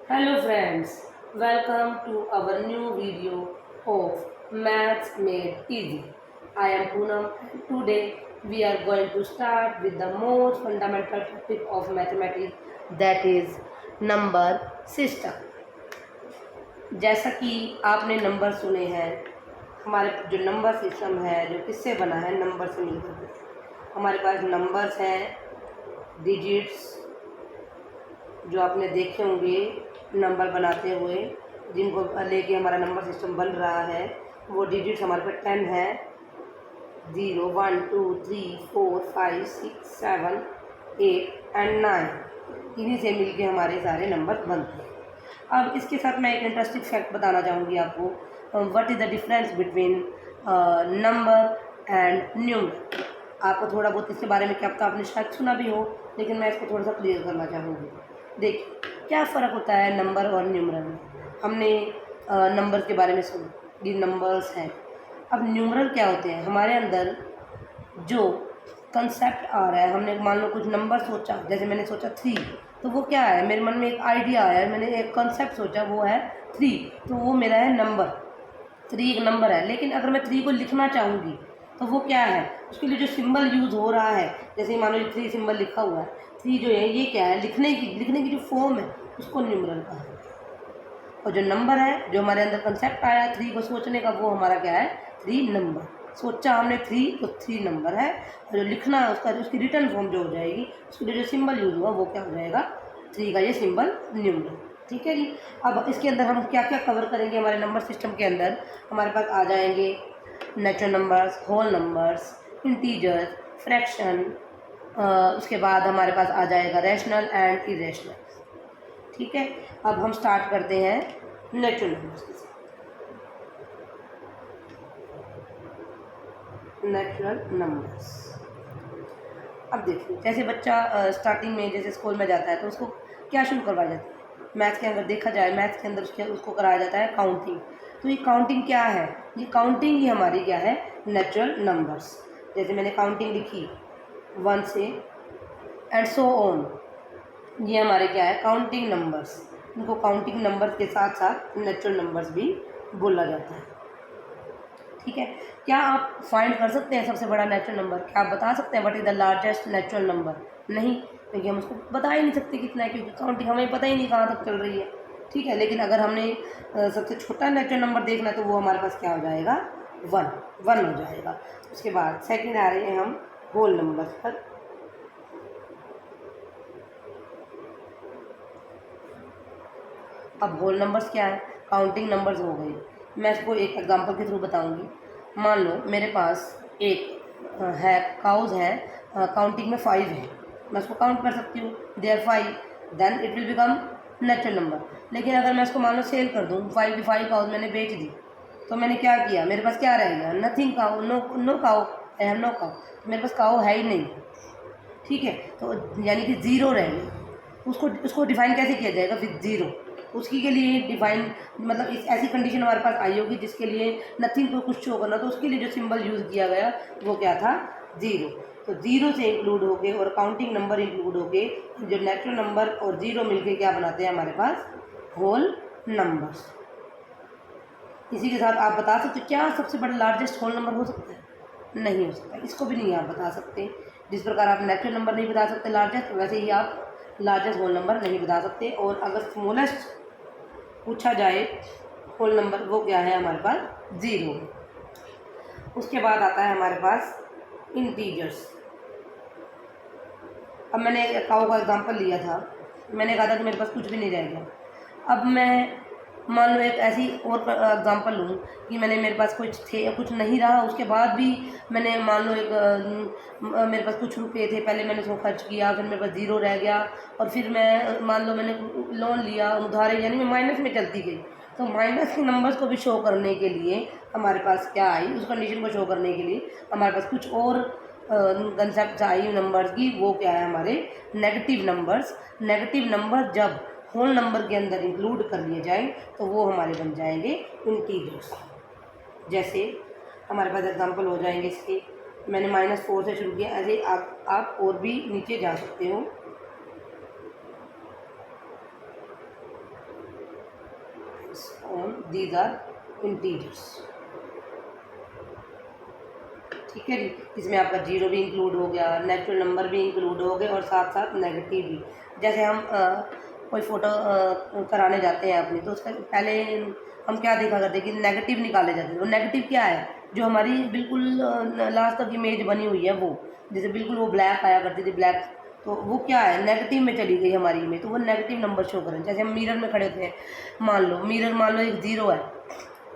Hello friends, welcome to our new video of Maths Made Easy. I am Poonam and today we are going to start with the most fundamental topic of mathematics, that is number system. जैसा कि आपने number सुने हैं, हमारे जो number system है जो किससे बना है, नंबर से मिलकर। हमारे पास नंबर्स हैं, डिजिट्स जो आपने देखे होंगे नंबर बनाते हुए, जिनको लेके हमारा नंबर सिस्टम बन रहा है। वो डिजिट्स हमारे पास 10 है, 0 1 2 3 4 5 6 7 8 एंड 9। इन्हीं से मिलके हमारे सारे नंबर बनते हैं। अब इसके साथ मैं एक इंटरेस्टिंग फैक्ट बताना चाहूँगी आपको। What is the difference between number and numeral. आपको थोड़ा बहुत इसके बारे में क्या पता, आपने शायद सुना भी हो, लेकिन मैं इसको थोड़ा सा क्लियर करना चाहूँगी। देखिए क्या फ़र्क होता है नंबर और न्यूमरल में। हमने नंबर के बारे में सुना, ये नंबर्स हैं। अब न्यूमरल क्या होते हैं, हमारे अंदर जो कंसेप्ट आ रहा है। हमने मान लो कुछ नंबर सोचा, जैसे मैंने सोचा 3, तो वो क्या है, मेरे मन में एक आइडिया आया, मैंने एक कंसेप्ट सोचा, वो है 3, तो वो मेरा है नंबर। 3 एक नंबर है, लेकिन अगर मैं 3 को लिखना चाहूँगी तो वो क्या है, उसके लिए जो सिंबल यूज़ हो रहा है, जैसे मान लो 3 सिंबल लिखा हुआ है, 3 जो है ये क्या है, लिखने की जो फॉर्म है उसको न्यूमरल का है। और जो नंबर है, जो हमारे अंदर कंसेप्ट आया 3 को सोचने का, वो हमारा क्या है, 3 नंबर। सोचा हमने 3, तो 3 नंबर है। और जो लिखना है उसका, उसकी रिटर्न फॉर्म जो हो जाएगी, उसके लिए जो सिंबल यूज़ हुआ वो क्या हो जाएगा, 3 का ये सिंबल न्यूमरल। ठीक है जी। अब इसके अंदर हम क्या क्या कवर करेंगे, हमारे नंबर सिस्टम के अंदर हमारे पास आ जाएंगे natural numbers, whole numbers, integers, fraction. उसके बाद हमारे पास आ जाएगा रैशनल एंड इरेशनल। ठीक है। अब हम स्टार्ट करते हैं नेचुरल नंबर्स के साथ। नेचुरल नंबर्स, अब देखिए जैसे बच्चा स्टार्टिंग में जैसे स्कूल में जाता है तो उसको क्या शुरू करवाया जाता है, मैथ्स के अंदर देखा जाए, मैथ्स के अंदर उसको कराया जाता है काउंटिंग। तो ये काउंटिंग क्या है, ये काउंटिंग ही हमारी क्या है, नेचुरल नंबर्स। जैसे मैंने काउंटिंग लिखी 1 से एंड सो ऑन, ये हमारे क्या है, काउंटिंग नंबर्स। इनको काउंटिंग नंबर्स के साथ साथ नेचुरल नंबर्स भी बोला जाता है। ठीक है। क्या आप फाइंड कर सकते हैं सबसे बड़ा नेचुरल नंबर, क्या आप बता सकते हैं what is the largest natural number? नहीं, क्योंकि हम उसको बता ही नहीं सकते कितना है, क्योंकि काउंटिंग हमें पता ही नहीं कहाँ तक चल रही है। ठीक है। लेकिन अगर हमने सबसे छोटा नेचुरल नंबर देखना है तो वो हमारे पास क्या हो जाएगा, 1 हो जाएगा। उसके बाद सेकेंड आ रहे हैं हम होल नंबर्स पर। अब होल नंबर्स क्या है, काउंटिंग नंबर्स हो गए। मैं इसको एक एग्जांपल के थ्रू बताऊंगी। मान लो मेरे पास एक है, काउज है, काउंटिंग में 5 है, मैं उसको काउंट कर सकती हूँ, they are 5, then it will become natural number. लेकिन अगर मैं इसको मान लो सेल कर दूँ, 5 की 5 काउज मैंने बेच दी, तो मैंने क्या किया, मेरे पास क्या रह गया, nothing cow, no cow, I have no cow, मेरे पास काउ है ही नहीं। ठीक है। तो यानी कि ज़ीरो रह गई। उसको उसको डिफाइन कैसे किया जाएगा, विद ज़ीरो। उसकी के लिए डिफाइन, मतलब इस ऐसी कंडीशन हमारे पास आई होगी जिसके लिए नथिंग को कुछ शो करना, तो उसके लिए जो सिंबल यूज़ किया गया वो क्या था, ज़ीरो। तो ज़ीरो से इंक्लूड हो गए और काउंटिंग नंबर इंक्लूड हो गए, जो नेचुरल नंबर और ज़ीरो मिलके क्या बनाते हैं हमारे पास, होल नंबर्स। इसी के साथ आप बता सकते क्या सबसे बड़ा लार्जेस्ट होल नंबर हो सकता है, नहीं हो सकता, इसको भी नहीं आप बता सकते। जिस प्रकार आप नेचुरल नंबर नहीं बता सकते लार्जेस्ट, वैसे ही आप लार्जेस्ट होल नंबर नहीं बता सकते। और अगर स्मॉलेस्ट पूछा जाए होल नंबर, वो क्या है हमारे पास, 0। उसके बाद आता है हमारे पास इंटीजर्स। अब मैंने काऊ का एग्जांपल लिया था, मैंने कहा था कि मेरे पास कुछ भी नहीं रह गया। अब मैं मान लो एक ऐसी और एग्जांपल लूँ कि मेरे पास कुछ थे, कुछ नहीं रहा, उसके बाद भी मैंने मान लो मेरे पास कुछ रुपए थे, पहले मैंने उसको खर्च किया, फिर मेरे पास 0 रह गया, और फिर मैं मान लो मैंने लोन लिया उधारे, यानी मैं माइनस में चलती गई। तो माइनस के नंबर्स को भी शो करने के लिए हमारे पास क्या आई, उस कंडीशन को शो करने के लिए हमारे पास कुछ और कंसेप्ट आई नंबर्स की, वो क्या है हमारे नेगेटिव नंबर्स। नेगेटिव नंबर जब होल नंबर के अंदर इंक्लूड कर लिए जाएं तो वो हमारे बन जाएंगे इंटीजर्स। जैसे हमारे पास एग्जांपल हो जाएंगे इसके, मैंने -4 से शुरू किया, ऐसे आप और भी नीचे जा सकते हो। Form these are integers. ठीक है जी, इसमें आपका जीरो भी इंक्लूड हो गया, नेचुरल नंबर भी इंक्लूड हो गए और साथ साथ नेगेटिव भी। जैसे हम कोई फ़ोटो कराने जाते हैं अपनी, तो उसका पहले हम क्या देखा करते हैं कि नेगेटिव निकाले जाते हैं। वो नेगेटिव क्या है, जो हमारी बिल्कुल लास्ट तक इमेज बनी हुई है वो, जैसे बिल्कुल वो ब्लैक आया करती थी ब्लैक, तो वो क्या है नेगेटिव में चली गई हमारी इमेज, तो वो नेगेटिव नंबर शो करें। जैसे हम मिरर में खड़े होते हैं, मान लो एक ज़ीरो है,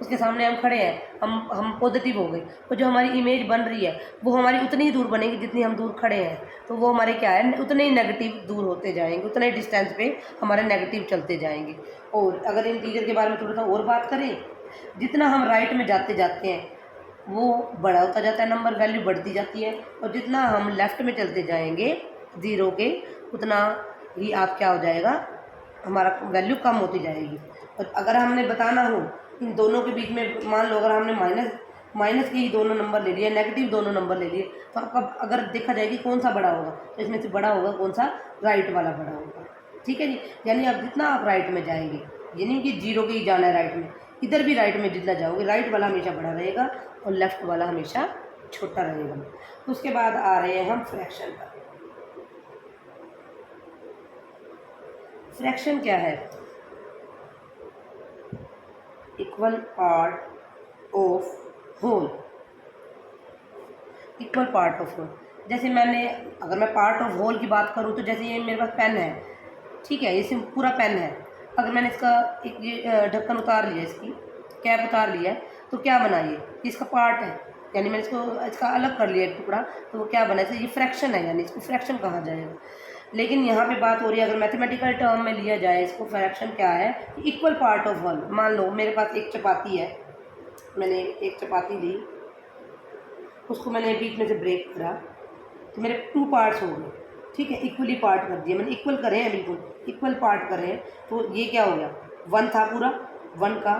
उसके सामने हम खड़े हैं, हम पॉजिटिव हो गए, तो जो हमारी इमेज बन रही है वो हमारी उतनी ही दूर बनेगी जितनी हम दूर खड़े हैं, तो वो हमारे क्या है उतने ही नेगेटिव दूर होते जाएंगे, उतने ही डिस्टेंस पे हमारे नेगेटिव चलते जाएंगे। और अगर इंटीजर के बारे में थोड़ा सा और बात करें, जितना हम राइट में जाते जाते हैं वो बड़ा होता जाता है नंबर, वैल्यू बढ़ती जाती है, और जितना हम लेफ़्ट में चलते जाएंगे ज़ीरो के, उतना ही आप क्या हो जाएगा, हमारा वैल्यू कम होती जाएगी। और अगर हमने बताना हो इन दोनों के बीच में, मान लो अगर हमने माइनस के ही दोनों नंबर ले लिए, नेगेटिव दोनों नंबर ले लिए, तो आपका अगर देखा जाए कि कौन सा बड़ा होगा, तो इसमें से बड़ा होगा कौन सा, राइट वाला बड़ा होगा। ठीक है जी, यानी अब जितना आप राइट में जाएंगे, यानी कि जीरो के ही जाना है राइट में, इधर भी राइट में जितना जाओगे राइट वाला हमेशा बड़ा रहेगा और लेफ्ट वाला हमेशा छोटा रहेगा। उसके बाद आ रहे हैं हम फ्रैक्शन पर। फ्रैक्शन क्या है, equal part of whole, equal part of whole. जैसे अगर मैं पार्ट ऑफ होल की बात करूँ, तो जैसे ये मेरे पास पेन है, ठीक है, इसे पूरा पेन है, अगर मैंने इसका एक ये ढक्कन उतार लिया, इसकी कैप उतार लिया है, तो क्या बना ये इसका पार्ट है, यानी मैंने इसका अलग कर लिया एक टुकड़ा, तो वो क्या बना, ये फ्रैक्शन है, यानी इसको फ्रैक्शन कहा जाएगा। लेकिन यहाँ पे बात हो रही है, अगर मैथमेटिकल टर्म में लिया जाए इसको, फ्रैक्शन क्या है, इक्वल पार्ट ऑफ होल। मान लो मेरे पास एक चपाती है, मैंने एक चपाती ली, उसको मैंने बीच में से ब्रेक करा, तो मेरे टू पार्ट्स हो गए, ठीक है, इक्वली पार्ट कर दिए मैंने, इक्वल करे हैं, बिल्कुल इक्वल पार्ट कर रहे हैं, तो ये क्या हो गया, वन था पूरा, वन का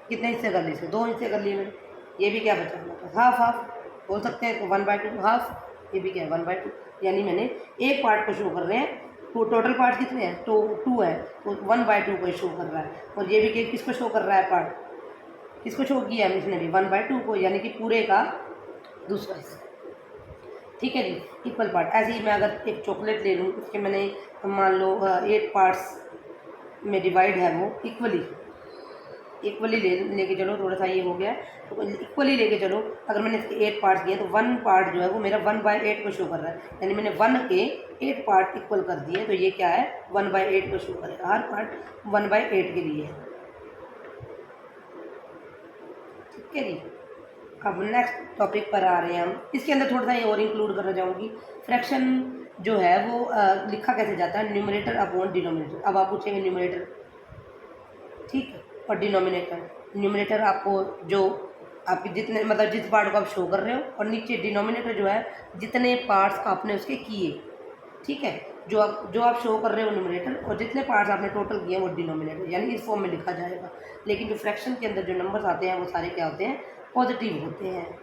कितने हिस्से कर लिए, इसके दो हिस्से कर लिए मैंने, ये भी क्या बचा हमारे पास, हाफ हाफ बोल सकते हैं, तो 1/2 हाफ, ये भी क्या है 1/2, यानी मैंने एक पार्ट को शो कर रहे हैं, तो टोटल पार्ट कितने हैं, तो 2 है, तो 1/2 को शो कर रहा है। और ये भी किसको शो कर रहा है, पार्ट किसको शो किया है इसने भी, 1/2 को, यानी कि पूरे का दूसरा हिस्सा। ठीक है जी, इक्वल पार्ट। ऐसे ही मैं अगर एक चॉकलेट ले लूँ, उसके मैंने मान लो 8 पार्ट्स में डिवाइड है, वो इक्वली लेके चलो, थोड़ा सा ये हो गया, तो इक्वली लेके चलो, अगर मैंने इसके 8 पार्ट्स दिए, तो 1 पार्ट जो है वो मेरा 1/8 को शो कर रहा है, यानी मैंने 1 के 8 पार्ट इक्वल कर दिए, तो ये क्या है 1/8 को शो करेगा, हर पार्ट 1/8 के लिए है। ठीक है जी, अब नेक्स्ट टॉपिक पर आ रहे हैं हम, इसके अंदर थोड़ा सा ये और इंक्लूड करना चाहूँगी। फ्रैक्शन जो है वो लिखा कैसे जाता है, न्यूमरेटर अपॉन डिनोमिनेटर। अब आप पूछेंगे न्यूमरेटर, ठीक है, और डिनोमिनेटर। न्यूमरेटर आपको जो आपके जितने मतलब जिस पार्ट को आप शो कर रहे हो, और नीचे डिनोमिनेटर जो है जितने पार्ट्स आपने उसके किए, ठीक है, जो आप शो कर रहे हो न्यूमरेटर, और जितने पार्ट्स आपने टोटल किए वो डिनोमिनेटर, यानी इस फॉर्म में लिखा जाएगा। लेकिन जो फ्रैक्शन के अंदर जो नंबर्स आते हैं वो सारे क्या होते हैं, पॉजिटिव होते हैं।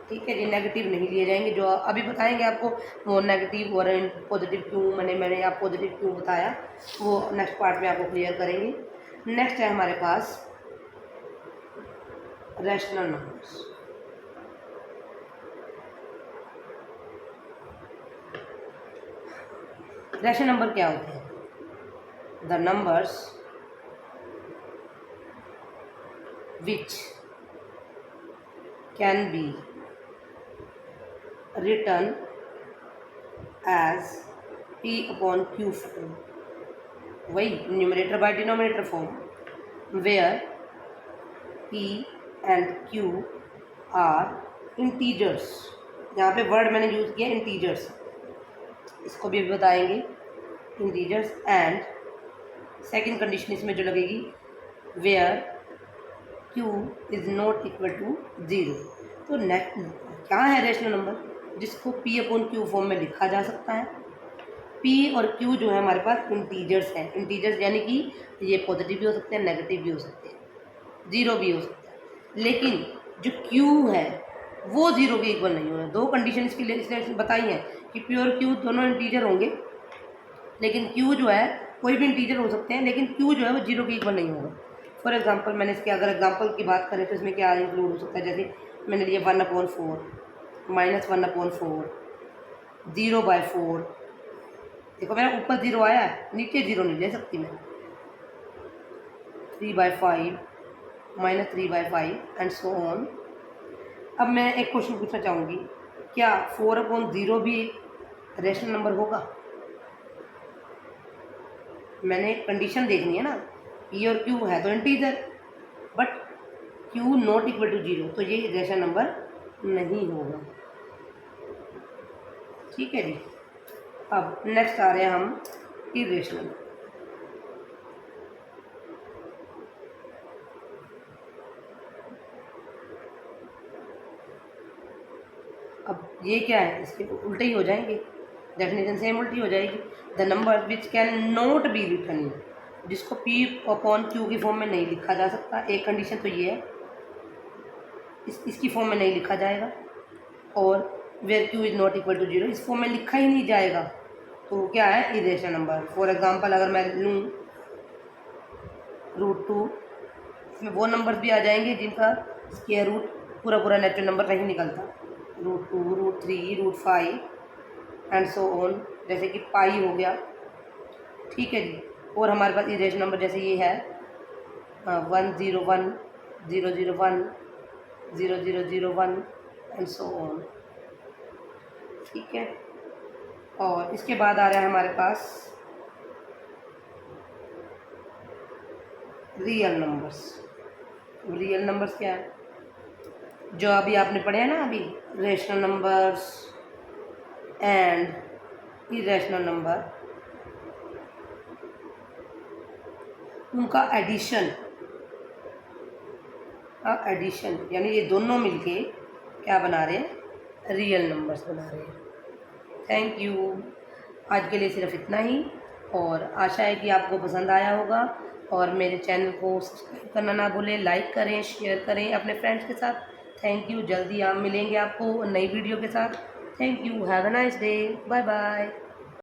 ठीक है जी, नेगेटिव नहीं लिए जाएंगे, जो अभी बताएंगे आपको वो नेगेटिव और पॉजिटिव क्यों, मैंने आप पॉजिटिव क्यों बताया, वो नेक्स्ट पार्ट में आपको क्लियर करेंगे। नेक्स्ट है हमारे पास रैशनल नंबर्स। रैशनल नंबर क्या होते हैं, the numbers which can be written as P upon Q form, वही numerator by denominator form, where P and Q are integers. यहाँ पे वर्ड मैंने यूज़ किया इंटीजर्स, इसको भी बताएंगे इंटीजर्स। एंड सेकंड कंडीशन इसमें जो लगेगी, where Q is not equal to 0। तो क्या है रैशनल नंबर, जिसको P अपॉन Q फॉर्म में लिखा जा सकता है। P और Q जो है हमारे पास इंटीजर्स हैं, इंटीजर्स यानी कि ये पॉजिटिव भी हो सकते हैं, नेगेटिव भी हो सकते हैं, 0 भी हो सकता है। लेकिन जो Q है वो 0 के इक्वल नहीं होगा। दो कंडीशन इसके लिए इसने बताई हैं कि P और Q दोनों इंटीजर होंगे, लेकिन Q जो है कोई भी इंटीजर हो सकते हैं, लेकिन Q जो है वो 0 के इक्वल नहीं होगा। फॉर एग्जांपल मैंने इसके अगर एग्जांपल की बात करें तो इसमें क्या इंक्लूड हो सकता है, जैसे मैंने लिया 1/4 -1/4 0/4। देखो मेरा ऊपर 0 आया है, नीचे 0 नहीं ले सकती मैं। 3/5 -3/5 एंड सो ऑन। अब मैं एक क्वेश्चन पूछना चाहूँगी, क्या 4/0 भी रेशनल नंबर होगा? मैंने कंडीशन देखनी है ना, पी और क्यू है तो integer, but Q not equal to 0, तो ये रेशनल नंबर नहीं होगा। ठीक है जी। अब नेक्स्ट आ रहे हैं हम इरेशनल। अब ये क्या है, इसके उल्टे ही हो जाएंगे, डेफिनेशन सेम उल्टी हो जाएगी। The number which can not be written in, जिसको पी अपॉन क्यू की फॉर्म में नहीं लिखा जा सकता। एक कंडीशन तो ये है, इसकी फॉर्म में नहीं लिखा जाएगा, और where Q is not equal to 0 इस फॉर्म में लिखा ही नहीं जाएगा, तो क्या है इरेशनल नंबर। फॉर एग्जांपल अगर मैं लूँ √2, इसमें वो नंबर भी आ जाएंगे जिनका स्क्वायर रूट पूरा नेचुरल नंबर नहीं निकलता, √2 √3 √5 एंड सो ऑन, जैसे कि पाई हो गया। ठीक है जी। और हमारे पास इरेशनल नंबर जैसे ये है 101 001 0001 एंड सो ऑन। ठीक है। और इसके बाद आ रहा है हमारे पास रियल नंबर्स। रियल नंबर्स क्या है, जो अभी आपने पढ़े हैं ना, अभी rational numbers and irrational number, उनका एडिशन यानी ये दोनों मिलके क्या बना रहे हैं, रियल नंबर्स बना रहे हैं। Thank you. आज के लिए सिर्फ इतना ही, और आशा है कि आपको पसंद आया होगा, और मेरे चैनल को सब्सक्राइब करना ना भूलें, लाइक करें, शेयर करें अपने फ्रेंड्स के साथ। Thank you. जल्दी आप मिलेंगे आपको नई वीडियो के साथ। Thank you. Have a nice day. Bye bye.